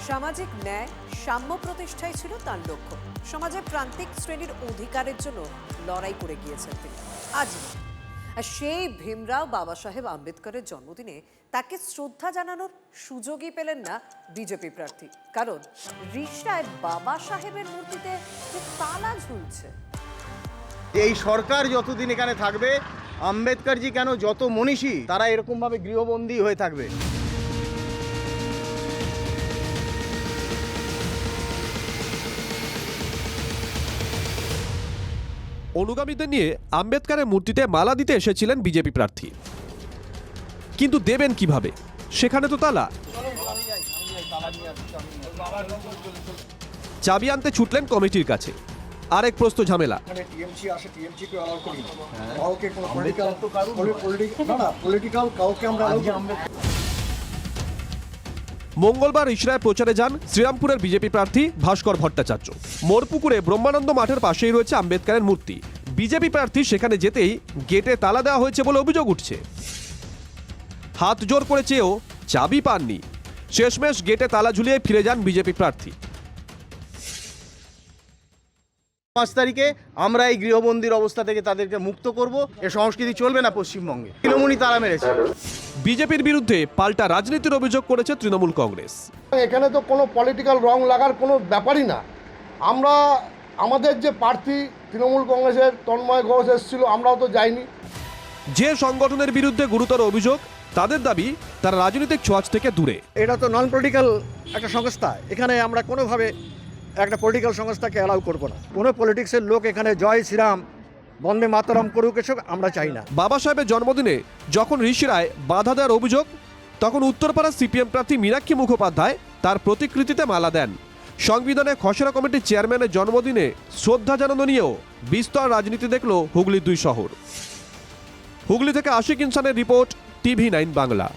সামাজিক ন্যায় সাম্য প্রতিষ্ঠাই ছিল তার লক্ষ্য। সমাজের প্রান্তিক শ্রেণীর অধিকারের জন্য লড়াই করে গিয়েছেন তিনি। আজ আর সেই ভীমরাও বাবা সাহেব আম্বেদকরের জন্মদিনে তাকে শ্রদ্ধা জানানোর সুযোগই পেলেন না বিজেপি প্রার্থী, কারণ রিষড়ায় বাবা সাহেবের মূর্তিতে তালা ঝুলছে। এই সরকার যতদিন এখানে থাকবে, আম্বেদকরজি কেন যত মনীষী তারা এরকম ভাবে গৃহবন্দী হয়ে থাকবে। অনুগামীদের নিয়ে আম্বেদকরের মূর্তিতে মালা দিতে এসেছিলেন বিজেপি প্রার্থী, কিন্তু দেবেন কিভাবে? সেখানে তো তালা। চাবি আনতে ছুটলেন কমিটির কাছে। আরেক প্রশ্ন ঝামেলা। মঙ্গলবার রিষড়ায় প্রচারে যান শ্রীরামপুরের বিজেপি প্রার্থী ভাস্কর ভট্টাচার্য। মোরপুকুরে ব্রহ্মানন্দ মাঠের পাশেই রয়েছে আম্বেদকরের মূর্তি। বিজেপি প্রার্থী সেখানে যেতেই গেটে তালা দেওয়া হয়েছে বলে অভিযোগ উঠছে। হাত জোর করে চেয়েও চাবি পাননি। শেষমেশ গেটে তালা ঝুলিয়ে ফিরে যান বিজেপি প্রার্থী। 5 তারিখে আমরা এই গৃহবন্দির অবস্থা থেকে তাদেরকে মুক্ত করব। এ সংস্কৃতি চলবে না পশ্চিমবঙ্গে। তৃণমূলই তারা মেরেছে। বিজেপির বিরুদ্ধে পাল্টা রাজনীতির অভিযোগ করেছে তৃণমূল কংগ্রেস। এখানে তো কোনো পলিটিক্যাল রং লাগার কোনো ব্যাপারই না। আমরা আমাদের যে প্রার্থী তৃণমূল কংগ্রেসের তন্ময় ঘোষ এসেছিল, আমরাও তো যাইনি। যে সংগঠনের বিরুদ্ধে গুরুতর অভিযোগ, তাদের দাবি তারা রাজনৈতিক ছোঁয়াচ থেকে দূরে। এটা তো নন পলিটিক্যাল একটা সংস্থা, এখানে আমরা কোনোভাবে একটা পলিটিক্যাল সংস্থাকে অ্যালাউ করব না। কোনো পলিটিক্সের লোক এখানে জয় শ্রীরাম বন্দে মাতরম করুক, এসব আমরা চাই না। বাবা সাহেবের জন্মদিনে যখন ঋষিরায় বাধা দেওয়ার অভিযোগ, তখন উত্তরপাড়া সিপিএম প্রার্থী মীনাক্ষী মুখোপাধ্যায় তার প্রতিকৃতিতে মালা দেন। সংবিধানে খসড়া কমিটির চেয়ারম্যানের জন্মদিনে শ্রদ্ধা জানানো নিয়েও বিস্তর রাজনীতি দেখল হুগলির 2 শহর। হুগলি থেকে আশিক ইনসানের রিপোর্ট, TV9 বাংলা।